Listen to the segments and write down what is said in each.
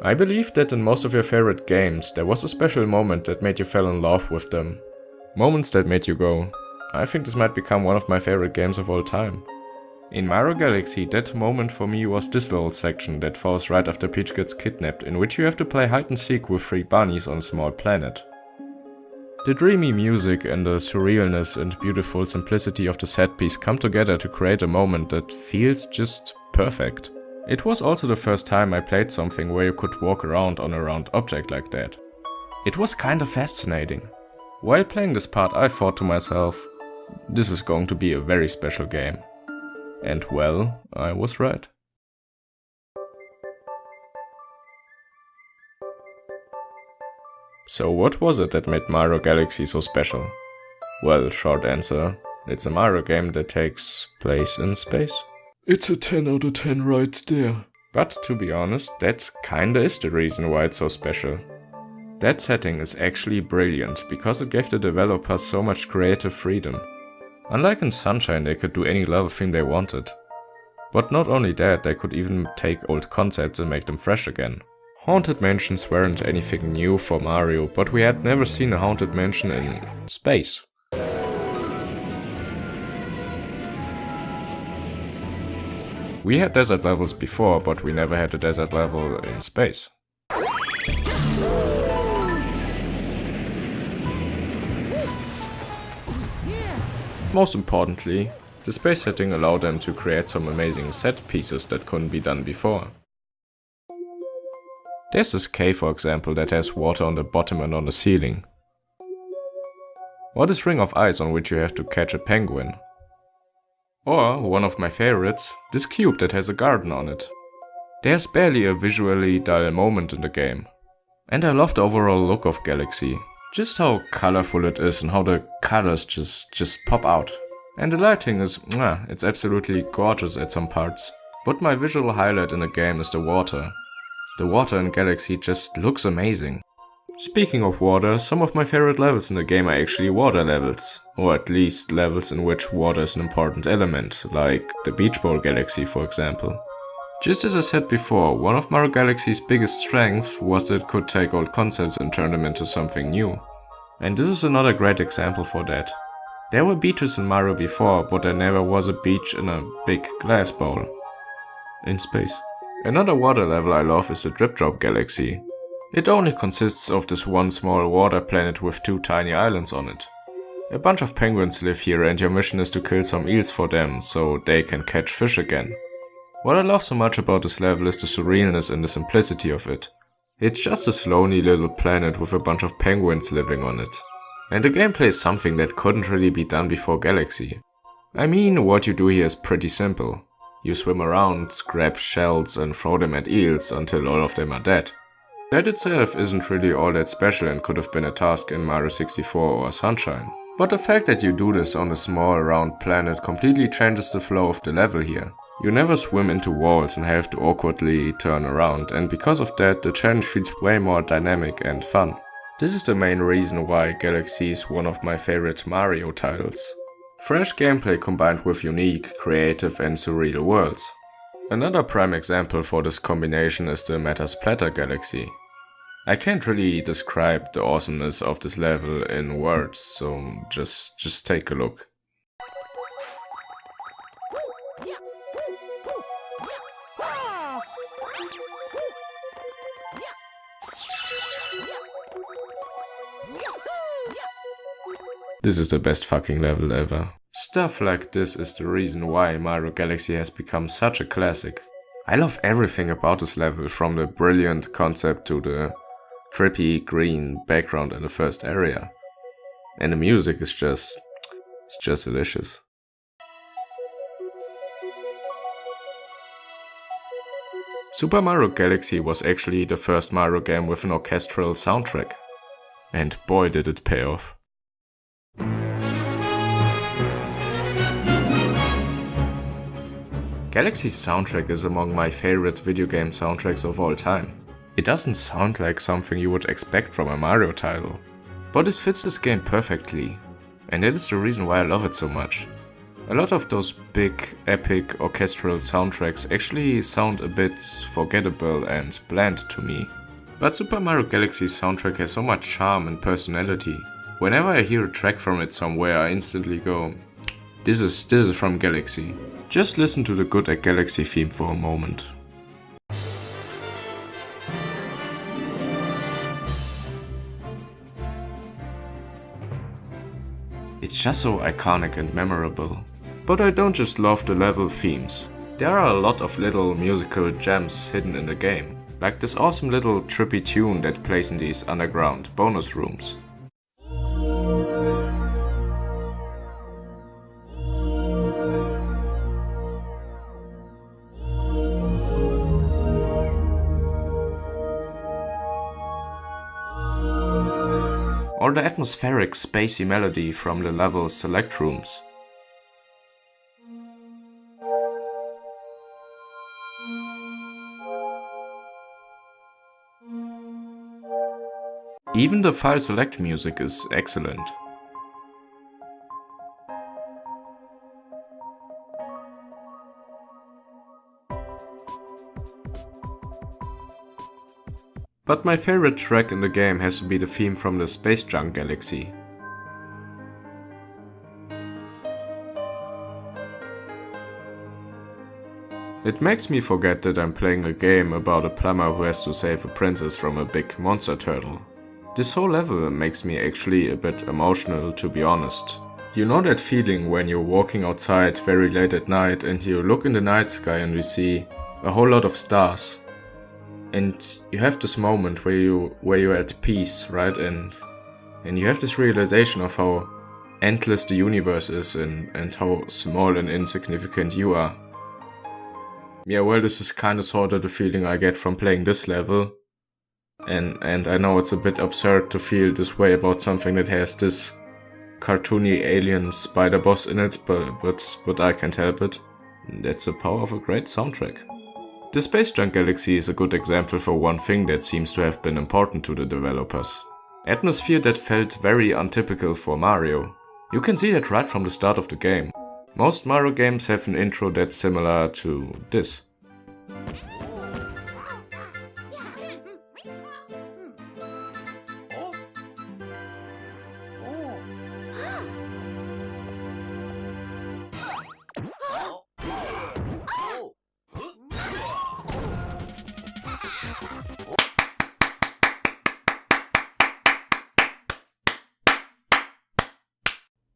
I believe that in most of your favorite games, there was a special moment that made you fall in love with them. Moments that made you go, I think this might become one of my favorite games of all time. In Mario Galaxy, that moment for me was this little section that falls right after Peach gets kidnapped, in which you have to play hide and seek with 3 bunnies on a small planet. The dreamy music and the surrealness and beautiful simplicity of the set piece come together to create a moment that feels just perfect. It was also the first time I played something where you could walk around on a round object like that. It was kinda fascinating. While playing this part, I thought to myself, this is going to be a very special game. And well, I was right. So what was it that made Mario Galaxy so special? Well, short answer, it's a Mario game that takes place in space. It's a 10 out of 10 right there. But to be honest, that kinda is the reason why it's so special. That setting is actually brilliant, because it gave the developers so much creative freedom. Unlike in Sunshine, they could do any level theme they wanted. But not only that, they could even take old concepts and make them fresh again. Haunted mansions weren't anything new for Mario, but we had never seen a haunted mansion in space. We had desert levels before, but we never had a desert level in space. Most importantly, the space setting allowed them to create some amazing set pieces that couldn't be done before. There's this cave, for example, that has water on the bottom and on the ceiling. Or this ring of ice on which you have to catch a penguin. Or, one of my favorites, this cube that has a garden on it. There's barely a visually dull moment in the game. And I love the overall look of Galaxy. Just how colorful it is and how the colors just pop out. And the lighting is, it's absolutely gorgeous at some parts. But my visual highlight in the game is the water. The water in Galaxy just looks amazing. Speaking of water, some of my favorite levels in the game are actually water levels. Or at least levels in which water is an important element, like the Beach Bowl Galaxy for example. Just as I said before, one of Mario Galaxy's biggest strengths was that it could take old concepts and turn them into something new. And this is another great example for that. There were beaches in Mario before, but there never was a beach in a big glass bowl. In space. Another water level I love is the Drip Drop Galaxy. It only consists of this one small water planet with 2 tiny islands on it. A bunch of penguins live here and your mission is to kill some eels for them, so they can catch fish again. What I love so much about this level is the surrealness and the simplicity of it. It's just this lonely little planet with a bunch of penguins living on it. And the gameplay is something that couldn't really be done before Galaxy. I mean, what you do here is pretty simple. You swim around, grab shells and throw them at eels until all of them are dead. That itself isn't really all that special and could have been a task in Mario 64 or Sunshine. But the fact that you do this on a small round planet completely changes the flow of the level here. You never swim into walls and have to awkwardly turn around, and because of that the challenge feels way more dynamic and fun. This is the main reason why Galaxy is one of my favorite Mario titles. Fresh gameplay combined with unique, creative and surreal worlds. Another prime example for this combination is the Meta Splatter Galaxy. I can't really describe the awesomeness of this level in words, so just take a look. This is the best fucking level ever. Stuff like this is the reason why Mario Galaxy has become such a classic. I love everything about this level, from the brilliant concept to the trippy green background in the first area. And the music is just delicious. Super Mario Galaxy was actually the first Mario game with an orchestral soundtrack. And boy did it pay off. Galaxy's soundtrack is among my favorite video game soundtracks of all time. It doesn't sound like something you would expect from a Mario title, but it fits this game perfectly, and that is the reason why I love it so much. A lot of those big, epic orchestral soundtracks actually sound a bit forgettable and bland to me. But Super Mario Galaxy's soundtrack has so much charm and personality. Whenever I hear a track from it somewhere, I instantly go, this is from Galaxy. Just listen to the Good at Galaxy theme for a moment. It's just so iconic and memorable. But I don't just love the level themes. There are a lot of little musical gems hidden in the game, like this awesome little trippy tune that plays in these underground bonus rooms. Or the atmospheric, spacey melody from the level's select rooms. Even the file select music is excellent. But my favorite track in the game has to be the theme from the Space Junk Galaxy. It makes me forget that I'm playing a game about a plumber who has to save a princess from a big monster turtle. This whole level makes me actually a bit emotional, to be honest. You know that feeling when you're walking outside very late at night and you look in the night sky and you see a whole lot of stars. And you have this moment where you're at peace, right? And you have this realization of how endless the universe is and how small and insignificant you are. Yeah, well, this is kinda sorta the feeling I get from playing this level. And I know it's a bit absurd to feel this way about something that has this cartoony alien spider boss in it, but I can't help it. That's the power of a great soundtrack. The Space Junk Galaxy is a good example for one thing that seems to have been important to the developers. Atmosphere that felt very untypical for Mario. You can see that right from the start of the game. Most Mario games have an intro that's similar to this.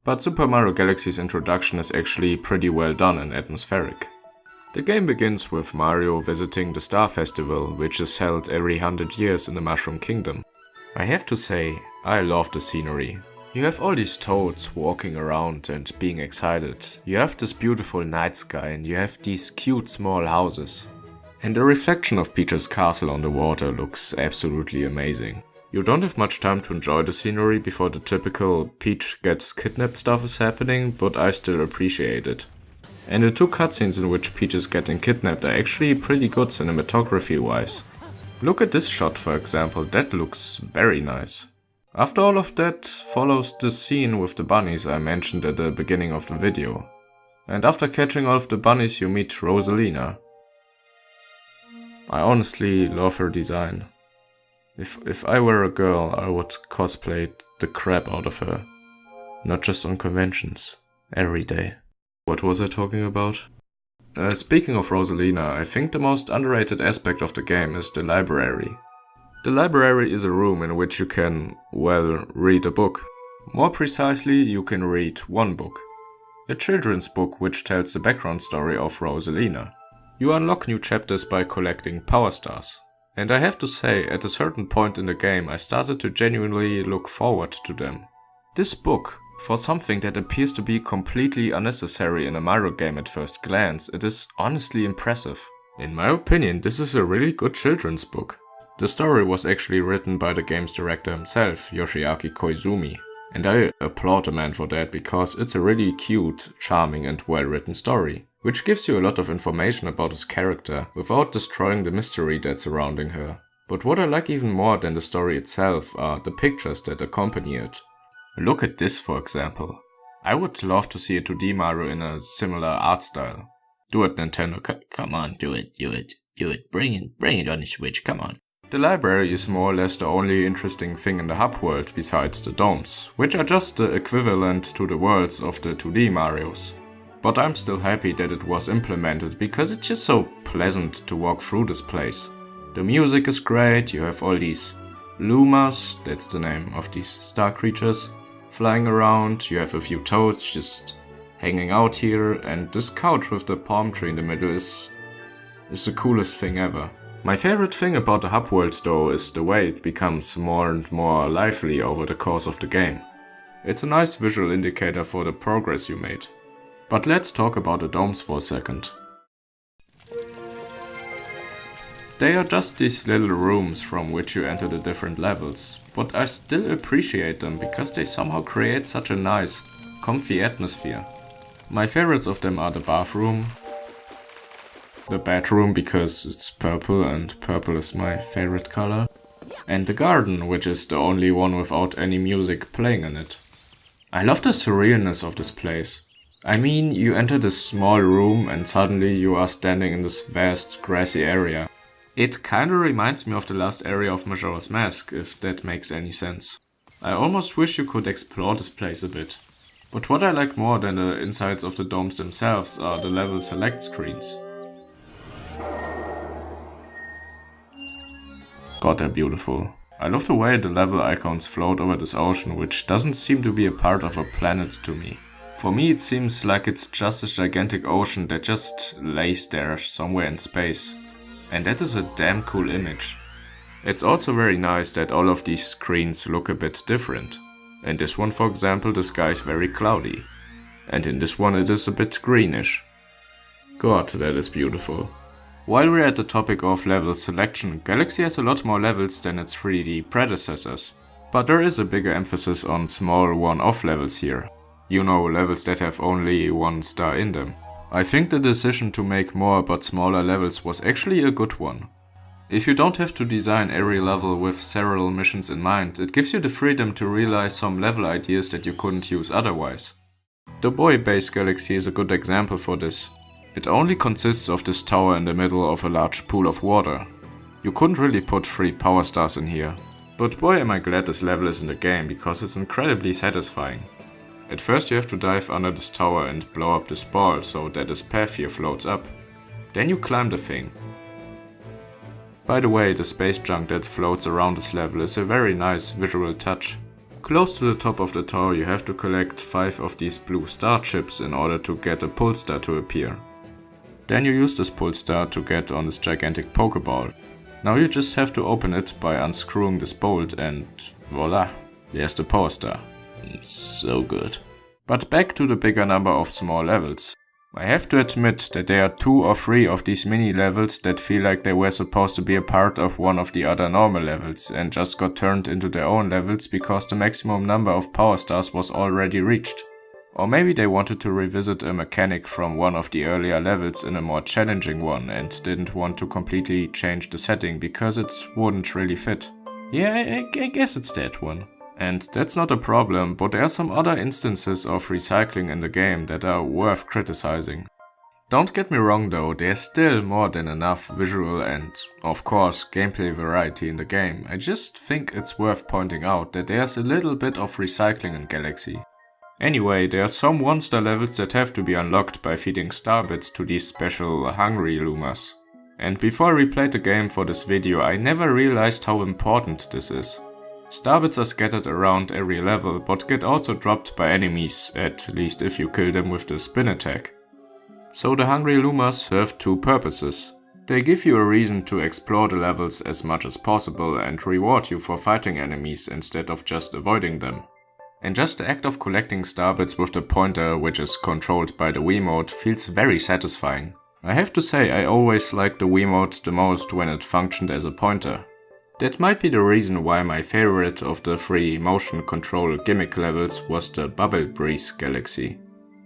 But Super Mario Galaxy's introduction is actually pretty well done and atmospheric. The game begins with Mario visiting the Star Festival, which is held every 100 years in the Mushroom Kingdom. I have to say, I love the scenery. You have all these toads walking around and being excited. You have this beautiful night sky and you have these cute small houses. And the reflection of Peach's castle on the water looks absolutely amazing. You don't have much time to enjoy the scenery before the typical Peach gets kidnapped stuff is happening, but I still appreciate it. And the two cutscenes in which Peach is getting kidnapped are actually pretty good cinematography wise. Look at this shot, for example, that looks very nice. After all of that follows the scene with the bunnies I mentioned at the beginning of the video. And after catching all of the bunnies you meet Rosalina. I honestly love her design. If I were a girl, I would cosplay the crap out of her. Not just on conventions. Every day. What was I talking about? Speaking of Rosalina, I think the most underrated aspect of the game is the library. The library is a room in which you can, well, read a book. More precisely, you can read one book. A children's book which tells the background story of Rosalina. You unlock new chapters by collecting Power Stars. And I have to say, at a certain point in the game, I started to genuinely look forward to them. This book, for something that appears to be completely unnecessary in a Mario game at first glance, it is honestly impressive. In my opinion, this is a really good children's book. The story was actually written by the game's director himself, Yoshiaki Koizumi. And I applaud the man for that because it's a really cute, charming and well-written story, which gives you a lot of information about his character without destroying the mystery that's surrounding her. But what I like even more than the story itself are the pictures that accompany it. Look at this, for example. I would love to see a 2D Mario in a similar art style. Do it, Nintendo. Come on, do it. Bring it on the Switch, come on. The library is more or less the only interesting thing in the hub world besides the domes, which are just the equivalent to the worlds of the 2D Marios. But I'm still happy that it was implemented because it's just so pleasant to walk through this place. The music is great, you have all these Lumas, that's the name of these star creatures, flying around, you have a few toads just hanging out here, and this couch with the palm tree in the middle is the coolest thing ever. My favorite thing about the hub world though is the way it becomes more and more lively over the course of the game. It's a nice visual indicator for the progress you made. But let's talk about the domes for a second. They are just these little rooms from which you enter the different levels, but I still appreciate them because they somehow create such a nice, comfy atmosphere. My favorites of them are the bathroom, the bedroom because it's purple and purple is my favorite color, and the garden, which is the only one without any music playing in it. I love the surrealness of this place. I mean, you enter this small room and suddenly you are standing in this vast grassy area. It kinda reminds me of the last area of Majora's Mask, if that makes any sense. I almost wish you could explore this place a bit. But what I like more than the insides of the domes themselves are the level select screens. God, they're beautiful. I love the way the level icons float over this ocean, which doesn't seem to be a part of a planet to me. For me it seems like it's just a gigantic ocean that just lays there somewhere in space. And that is a damn cool image. It's also very nice that all of these screens look a bit different. In this one, for example, the sky is very cloudy. And in this one it is a bit greenish. God, that is beautiful. While we're at the topic of level selection, Galaxy has a lot more levels than its 3D predecessors. But there is a bigger emphasis on small one-off levels here. You know, levels that have only one star in them. I think the decision to make more but smaller levels was actually a good one. If you don't have to design every level with several missions in mind, it gives you the freedom to realize some level ideas that you couldn't use otherwise. The Boy Base Galaxy is a good example for this. It only consists of this tower in the middle of a large pool of water. You couldn't really put 3 power stars in here. But boy am I glad this level is in the game, because it's incredibly satisfying. At first you have to dive under this tower and blow up this ball so that this path here floats up. Then you climb the thing. By the way, the space junk that floats around this level is a very nice visual touch. Close to the top of the tower you have to collect 5 of these blue star chips in order to get a pull star to appear. Then you use this pull star to get on this gigantic Pokeball. Now you just have to open it by unscrewing this bolt and voila, there's the power star. So good. But back to the bigger number of small levels. I have to admit that there are 2 or 3 of these mini levels that feel like they were supposed to be a part of one of the other normal levels and just got turned into their own levels because the maximum number of power stars was already reached. Or maybe they wanted to revisit a mechanic from one of the earlier levels in a more challenging one and didn't want to completely change the setting because it wouldn't really fit. Yeah, I guess it's that one. And that's not a problem, but there are some other instances of recycling in the game that are worth criticizing. Don't get me wrong though, there's still more than enough visual and, of course, gameplay variety in the game. I just think it's worth pointing out that there's a little bit of recycling in Galaxy. Anyway, there are some 1-star levels that have to be unlocked by feeding star bits to these special hungry Lumas. And before I replayed the game for this video, I never realized how important this is. Star bits are scattered around every level, but get also dropped by enemies, at least if you kill them with the spin attack. So the hungry Lumas serve 2 purposes. They give you a reason to explore the levels as much as possible and reward you for fighting enemies instead of just avoiding them. And just the act of collecting star bits with the pointer, which is controlled by the Wiimote, feels very satisfying. I have to say, I always liked the Wiimote the most when it functioned as a pointer. That might be the reason why my favorite of the 3 motion control gimmick levels was the Bubble Breeze Galaxy.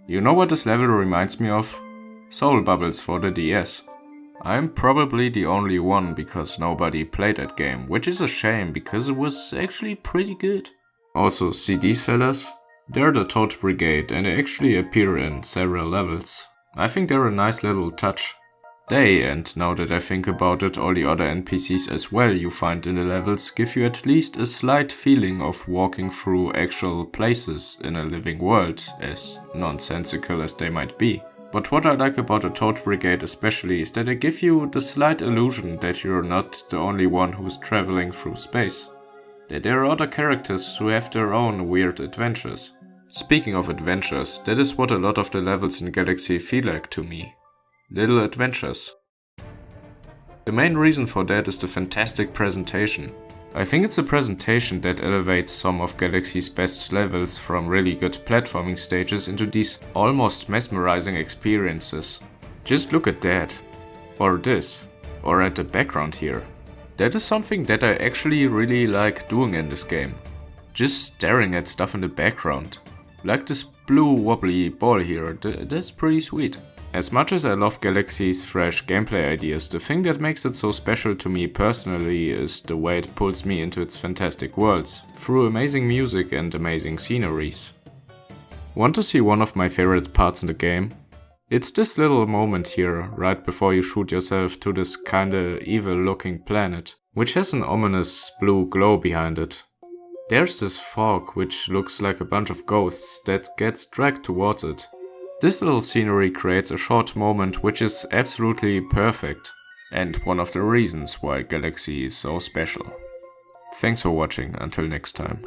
You know what this level reminds me of? Soul Bubbles for the DS. I'm probably the only one because nobody played that game, which is a shame because it was actually pretty good. Also, see these fellas? They're the Toad Brigade and they actually appear in several levels. I think they're a nice little touch. They, and now that I think about it, all the other NPCs as well you find in the levels give you at least a slight feeling of walking through actual places in a living world, as nonsensical as they might be. But what I like about the Toad Brigade especially is that they give you the slight illusion that you're not the only one who's traveling through space. That there are other characters who have their own weird adventures. Speaking of adventures, that is what a lot of the levels in Galaxy feel like to me. Little adventures. The main reason for that is the fantastic presentation. I think it's a presentation that elevates some of Galaxy's best levels from really good platforming stages into these almost mesmerizing experiences. Just look at that. Or this. Or at the background here. That is something that I actually really like doing in this game. Just staring at stuff in the background. Like this blue wobbly ball here, that's pretty sweet. As much as I love Galaxy's fresh gameplay ideas, the thing that makes it so special to me personally is the way it pulls me into its fantastic worlds, through amazing music and amazing sceneries. Want to see one of my favorite parts in the game? It's this little moment here, right before you shoot yourself to this kinda evil looking planet, which has an ominous blue glow behind it. There's this fog which looks like a bunch of ghosts that gets dragged towards it. This little scenery creates a short moment which is absolutely perfect, and one of the reasons why Galaxy is so special. Thanks for watching, until next time.